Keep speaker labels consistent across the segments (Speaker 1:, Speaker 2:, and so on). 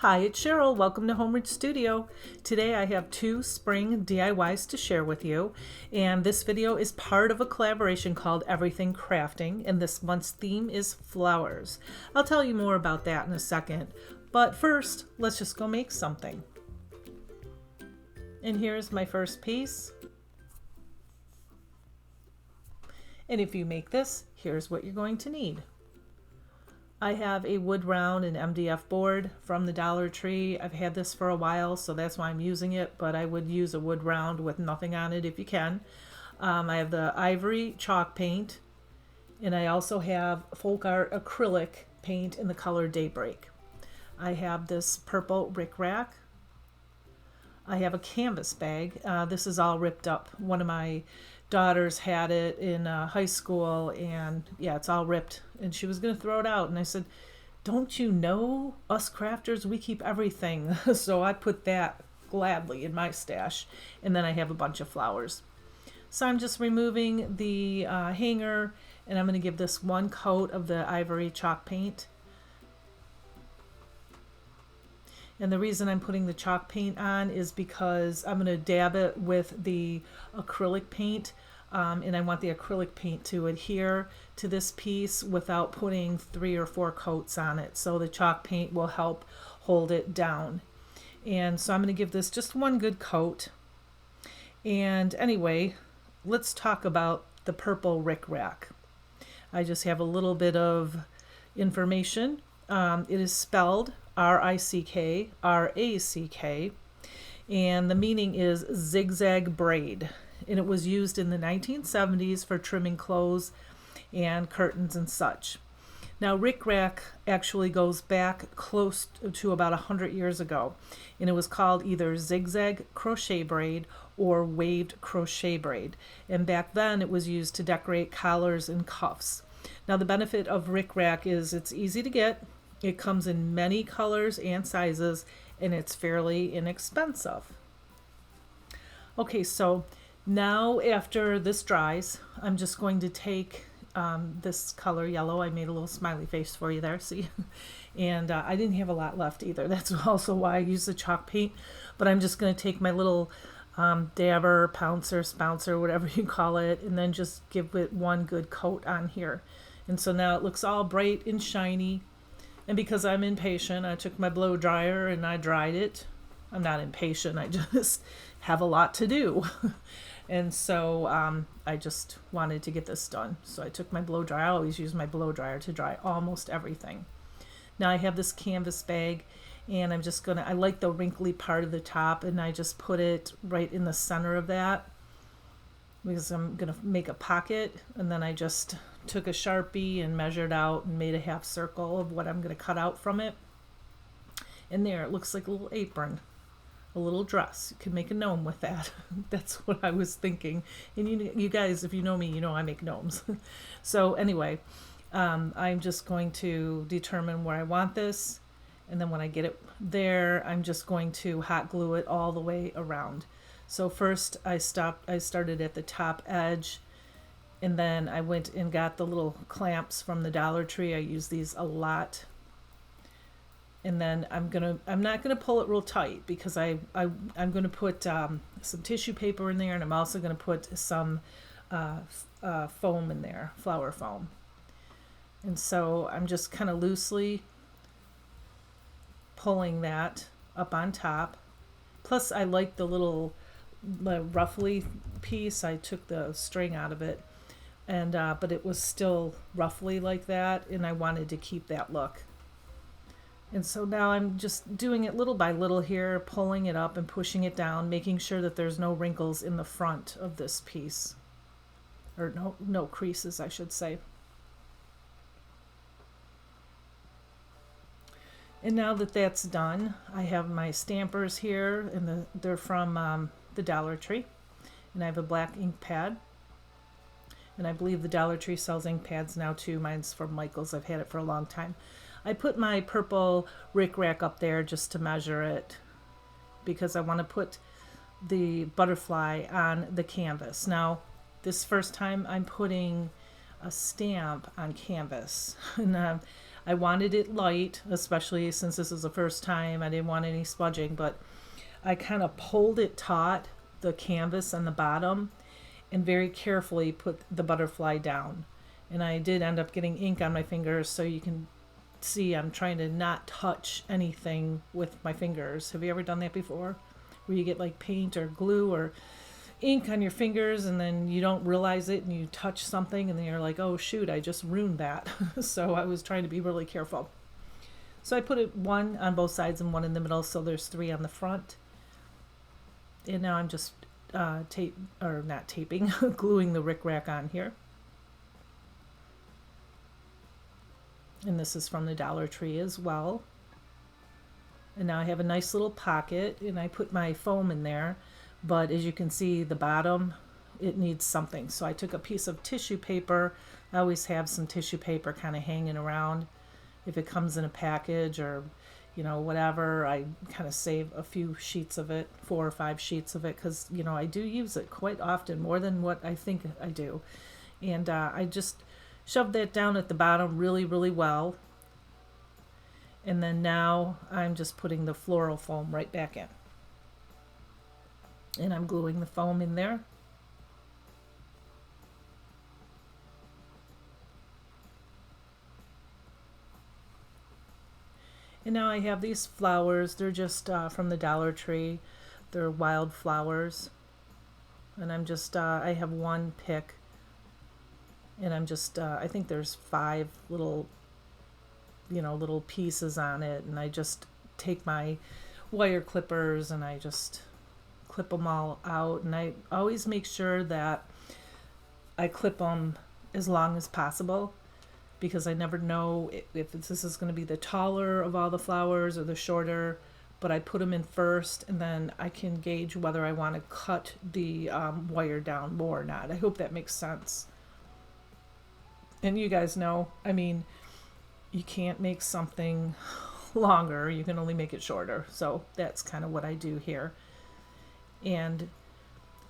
Speaker 1: Hi, it's Cheryl. Welcome to Home Studio. Today I have two spring DIYs to share with you, and this video is part of a collaboration called Everything Crafting, and this month's theme is flowers. I'll tell you more about that in a second, but first, let's just go make something. And here's my first piece. And if you make this, here's what you're going to need. I have a wood round and MDF board from the Dollar Tree. I've had this for a while, so that's why I'm using it, but I would use a wood round with nothing on it if you can. I have the ivory chalk paint, and I also have folk art acrylic paint in the color Daybreak. I have this purple rickrack. I have a canvas bag. This is all ripped up. One of my daughters had it in high school, and yeah, it's all ripped, and she was going to throw it out, and I said, don't you know, us crafters, we keep everything. So I put that gladly in my stash, and then I have a bunch of flowers. So I'm just removing the hanger, and I'm going to give this one coat of the ivory chalk paint. And the reason I'm putting the chalk paint on is because I'm going to dab it with the acrylic paint, and I want the acrylic paint to adhere to this piece without putting 3 or 4 coats on it. So the chalk paint will help hold it down. And so I'm going to give this just one good coat. And anyway, let's talk about the purple rickrack. I just have a little bit of information. It is spelled R-I-C-K, R-A-C-K, and the meaning is zigzag braid, and it was used in the 1970s for trimming clothes and curtains and such. Now, rickrack actually goes back close to about 100 years ago, and it was called either zigzag crochet braid or waved crochet braid, and back then it was used to decorate collars and cuffs. Now, the benefit of rickrack is it's easy to get. It comes in many colors and sizes, and it's fairly inexpensive. Okay, so now after this dries, I'm just going to take this color yellow. I made a little smiley face for you there, see? And I didn't have a lot left either. That's also why I use the chalk paint. But I'm just going to take my little dabber, pouncer, spouncer, whatever you call it, and then just give it one good coat on here. And so now it looks all bright and shiny. And because I'm impatient, I took my blow dryer and I dried it. I'm not impatient, I just have a lot to do. And so I just wanted to get this done. So I took my blow dryer. I always use my blow dryer to dry almost everything. Now I have this canvas bag, and I'm just gonna, I like the wrinkly part of the top, and I just put it right in the center of that because I'm gonna make a pocket, and then I just took a Sharpie and measured out and made a half circle of what I'm going to cut out from it. And there, it looks like a little apron, a little dress. You can make a gnome with that. That's what I was thinking. And you guys, if you know me, you know I make gnomes. So anyway, I'm just going to determine where I want this. And then when I get it there, I'm just going to hot glue it all the way around. So first I started at the top edge, and then I went and got the little clamps from the Dollar Tree. I use these a lot. And then I'm not gonna pull it real tight because I'm gonna put some tissue paper in there, and I'm also gonna put some foam in there, flower foam. And so I'm just kind of loosely pulling that up on top. Plus I like the little ruffly piece. I took the string out of it. And but it was still roughly like that, and I wanted to keep that look. And so now I'm just doing it little by little here, pulling it up and pushing it down, making sure that there's no wrinkles in the front of this piece, or no creases, I should say. And now that that's done, I have my stampers here, and they're from the Dollar Tree, and I have a black ink pad. And I believe the Dollar Tree sells ink pads now too. Mine's from Michael's. I've had it for a long time. I put my purple rickrack up there just to measure it because I want to put the butterfly on the canvas. Now, this first time I'm putting a stamp on canvas. And I wanted it light, especially since this is the first time. I didn't want any smudging, but I kind of pulled it taut, the canvas on the bottom, and very carefully put the butterfly down. And I did end up getting ink on my fingers, so you can see I'm trying to not touch anything with my fingers. Have you ever done that before? Where you get like paint or glue or ink on your fingers and then you don't realize it and you touch something and then you're like, oh shoot, I just ruined that. So I was trying to be really careful. So I put it one on both sides and one in the middle, so there's 3 on the front. And now I'm just gluing the rickrack on here. And this is from the Dollar Tree as well. And now I have a nice little pocket, and I put my foam in there, but as you can see, the bottom, it needs something. So I took a piece of tissue paper. I always have some tissue paper kind of hanging around. If it comes in a package or, you know, whatever, I kind of save a few sheets of it, 4 or 5 sheets of it, because, you know, I do use it quite often, more than what I think I do. And I just shoved that down at the bottom really, really well. And then now I'm just putting the floral foam right back in. And I'm gluing the foam in there. And now I have these flowers. They're just from the Dollar Tree. They're wild flowers. And I'm just, I have one pick. And I'm just, I think there's 5 little, you know, little pieces on it. And I just take my wire clippers and I just clip them all out. And I always make sure that I clip them as long as possible, because I never know if this is going to be the taller of all the flowers or the shorter. But I put them in first, and then I can gauge whether I want to cut the wire down more or not. I hope that makes sense. And you guys know, I mean, you can't make something longer, you can only make it shorter. So that's kind of what I do here. And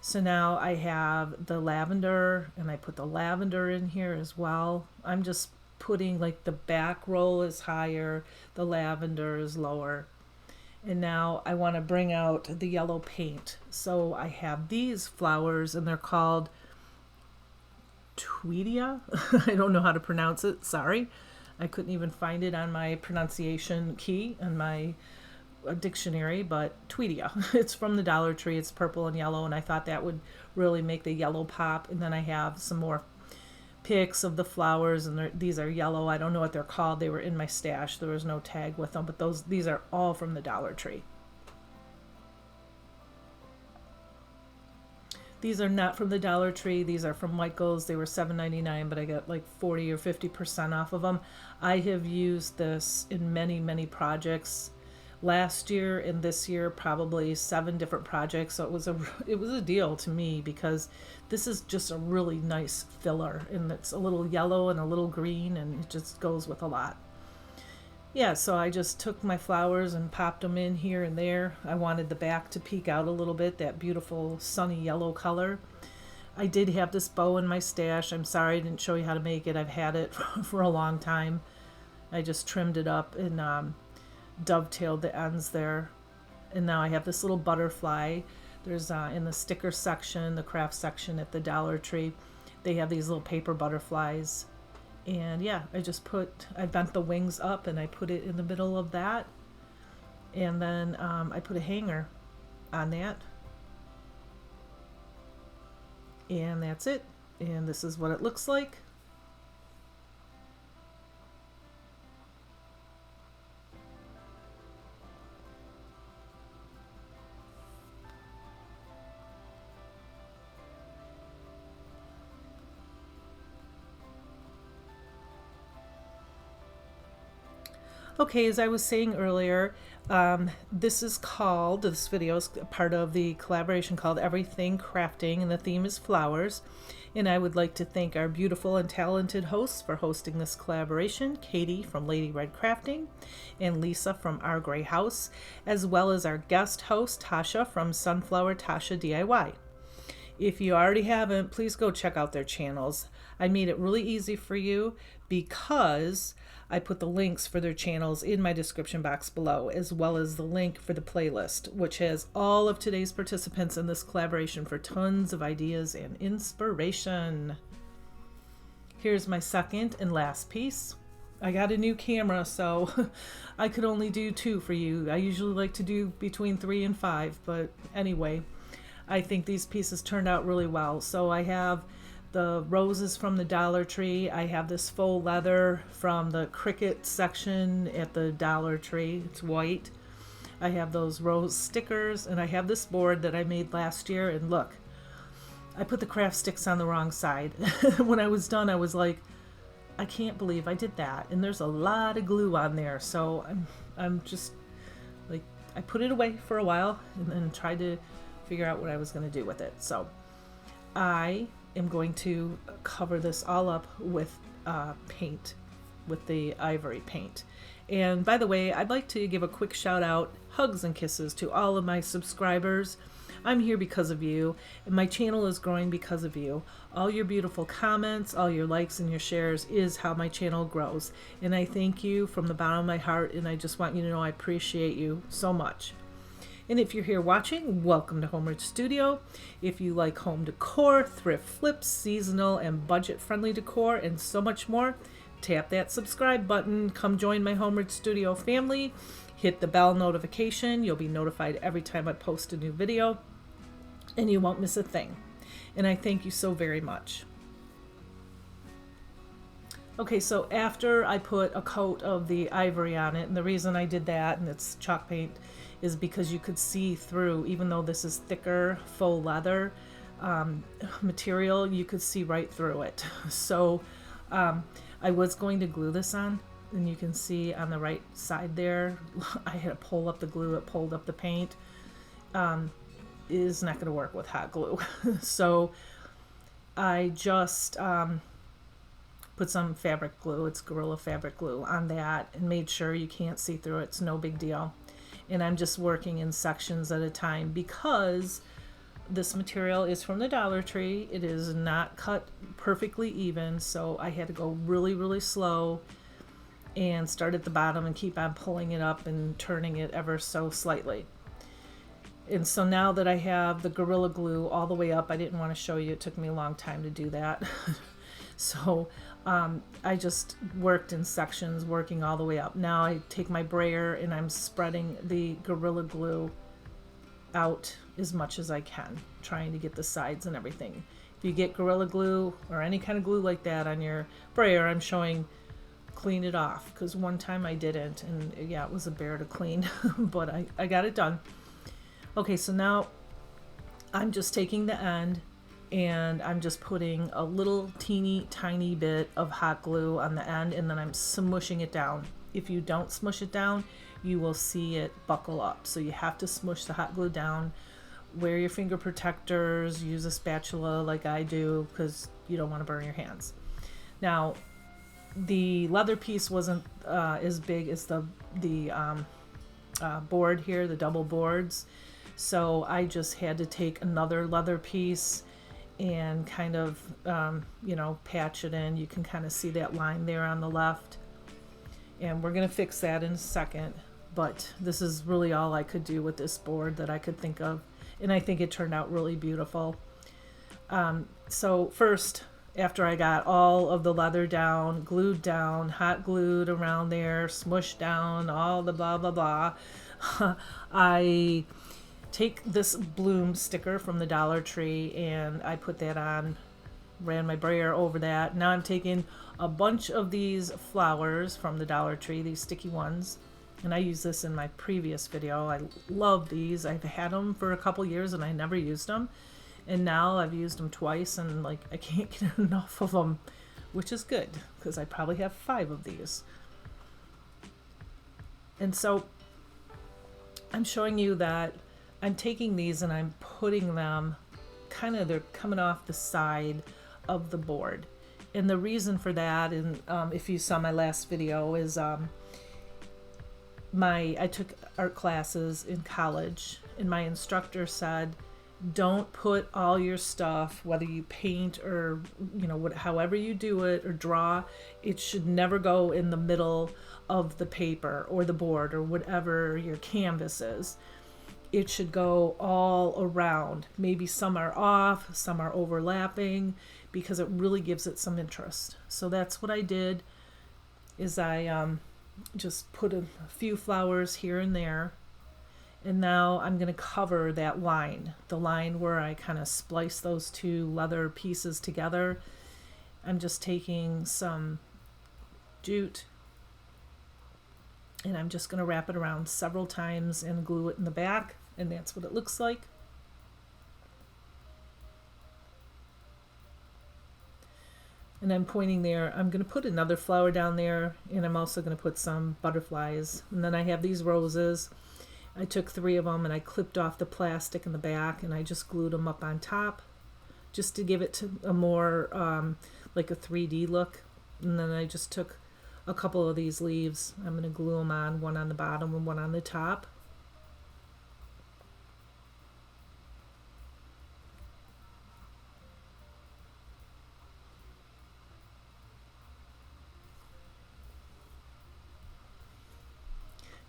Speaker 1: so now I have the lavender, and I put the lavender in here as well. I'm just putting, like, the back roll is higher, the lavender is lower. And now I want to bring out the yellow paint. So I have these flowers, and they're called Tweedia. I don't know how to pronounce it, sorry. I couldn't even find it on my pronunciation key on my dictionary, but Tweedia. It's from the Dollar Tree. It's purple and yellow, and I thought that would really make the yellow pop. And then I have some more pics of the flowers, and these are yellow. I don't know what they're called. They were in my stash. There was no tag with them, but these are all from the Dollar Tree. These are not from the Dollar Tree. These are from Michael's. They were $7.99, but I got like 40 or 50% off of them. I have used this in many, many projects. Last year and this year, probably 7 different projects. So it was a deal to me, because this is just a really nice filler, and it's a little yellow and a little green, and it just goes with a lot. Yeah, so I just took my flowers and popped them in here and there. I wanted the back to peek out a little bit, that beautiful sunny yellow color. I did have this bow in my stash. I'm sorry I didn't show you how to make it. I've had it for a long time. I just trimmed it up and dovetailed the ends there. And now I have this little butterfly. There's in the sticker section, the craft section at the Dollar Tree, they have these little paper butterflies. And yeah, I bent the wings up and I put it in the middle of that. And then I put a hanger on that. And that's it. And this is what it looks like. Okay, as I was saying earlier, this video is part of the collaboration called Everything Crafting, and the theme is flowers. And I would like to thank our beautiful and talented hosts for hosting this collaboration, Katie from Lady Red Crafting and Lisa from Our Gray House, as well as our guest host, Tosha from Sunflower Tosha DIY. If you already haven't, please go check out their channels. I made it really easy for you because I put the links for their channels in my description box below, as well as the link for the playlist, which has all of today's participants in this collaboration for tons of ideas and inspiration. Here's my second and last piece. I got a new camera, so I could only do 2 for you. I usually like to do between 3 and 5, but anyway, I think these pieces turned out really well. So I have the roses from the Dollar Tree. I have this faux leather from the Cricut section at the Dollar Tree. It's white. I have those rose stickers, and I have this board that I made last year. And look, I put the craft sticks on the wrong side. When I was done, I was like, I can't believe I did that. And there's a lot of glue on there. So I'm just like, I put it away for a while and then tried to figure out what I was going to do with it. So I am going to cover this all up with paint, with the ivory paint. And by the way, I'd like to give a quick shout out, hugs and kisses to all of my subscribers. I'm here because of you, and my channel is growing because of you. All your beautiful comments, all your likes and your shares is how my channel grows. And I thank you from the bottom of my heart, and I just want you to know I appreciate you so much. And if you're here watching, welcome to Homeward Studio. If you like home decor, thrift flips, seasonal and budget-friendly decor, and so much more, tap that subscribe button. Come join my Homeward Studio family. Hit the bell notification. You'll be notified every time I post a new video, and you won't miss a thing. And I thank you so very much. Okay, so after I put a coat of the ivory on it, and the reason I did that, and it's chalk paint, is because you could see through, even though this is thicker faux leather material, you could see right through it. So I was going to glue this on, and you can see on the right side there, I had to pull up the glue, it pulled up the paint. It is not going to work with hot glue. So I just put some fabric glue, it's Gorilla fabric glue, on that and made sure you can't see through it. It's no big deal. And I'm just working in sections at a time because this material is from the Dollar Tree. It is not cut perfectly even, so I had to go really, really slow and start at the bottom and keep on pulling it up and turning it ever so slightly. And so now that I have the Gorilla Glue all the way up, I didn't want to show you, it took me a long time to do that. So I just worked in sections, working all the way up. Now I take my brayer and I'm spreading the Gorilla Glue out as much as I can, trying to get the sides and everything. If you get Gorilla Glue or any kind of glue like that on your brayer, I'm showing clean it off, because one time I didn't, and yeah, it was a bear to clean, but I got it done. Okay, so now I'm just taking the end and I'm just putting a little teeny tiny bit of hot glue on the end, and then I'm smushing it down. If you don't smush it down, you will see it buckle up. So you have to smush the hot glue down. Wear your finger protectors, use a spatula like I do, because you don't want to burn your hands. Now, the leather piece wasn't as big as the board here, the double boards. So I just had to take another leather piece and kind of, patch it in. You can kind of see that line there on the left. And we're going to fix that in a second. But this is really all I could do with this board that I could think of. And I think it turned out really beautiful. So first, after I got all of the leather down, glued down, hot glued around there, smushed down, all the blah, blah, blah, I take this bloom sticker from the Dollar Tree and I put that on, ran my brayer over that. Now I'm taking a bunch of these flowers from the Dollar Tree, these sticky ones, and I used this in my previous video. I love these. I've had them for a couple years and I never used them, and now I've used them twice and I can't get enough of them, which is good because I probably have 5 of these. And so I'm showing you that I'm taking these and I'm putting them they're coming off the side of the board. And the reason for that, and if you saw my last video, is I took art classes in college, and my instructor said Don't put all your stuff, whether you paint or, however you do it or draw, it should never go in the middle of the paper or the board or whatever your canvas is. It should go all around. Maybe some are off, some are overlapping, because it really gives it some interest. So that's what I did, is I just put a few flowers here and there. And now I'm going to cover that line, the line where I kind of splice those two leather pieces together. I'm just taking some jute and I'm just going to wrap it around several times and glue it in the back, and that's what it looks like. And I'm pointing there. I'm going to put another flower down there, and I'm also going to put some butterflies. And then I have these roses. I took 3 of them and I clipped off the plastic in the back and I just glued them up on top just to give it to a more like a 3D look. And then I just took a couple of these leaves. I'm going to glue them on, one on the bottom and one on the top.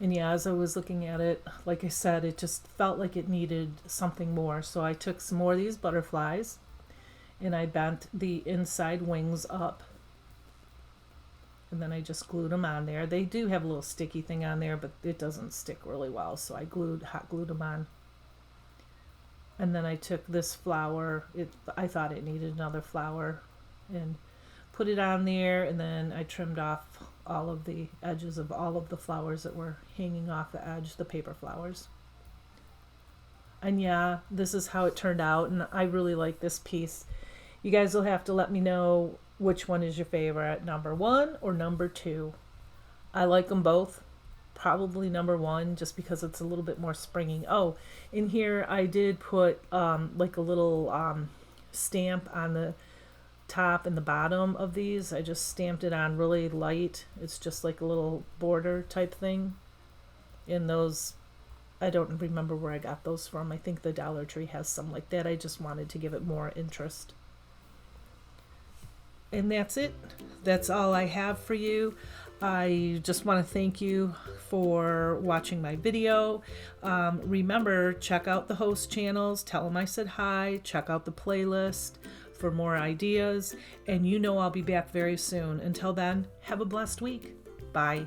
Speaker 1: And yeah, as I was looking at it, like I said, it just felt like it needed something more. So I took some more of these butterflies and I bent the inside wings up. And then I just glued them on there. They do have a little sticky thing on there, but it doesn't stick really well. So I hot glued them on. And then I took this flower. I thought it needed another flower, and put it on there. And then I trimmed off all of the edges of all of the flowers that were hanging off the edge, the paper flowers. And yeah, this is how it turned out, and I really like this piece. You guys will have to let me know which one is your favorite, number 1 or number 2. I like them both. Probably number 1, just because it's a little bit more springy. Oh, in here I did put like a little stamp on the top and the bottom of these. I just stamped it on really light. It's just like a little border type thing. And those, I don't remember where I got those from. I think the Dollar Tree has some like that. I just wanted to give it more interest. And that's it. That's all I have for you. I just want to thank you for watching my video. Remember, check out the host channels. Tell them I said hi. Check out the playlist for more ideas. And I'll be back very soon. Until then, have a blessed week. Bye.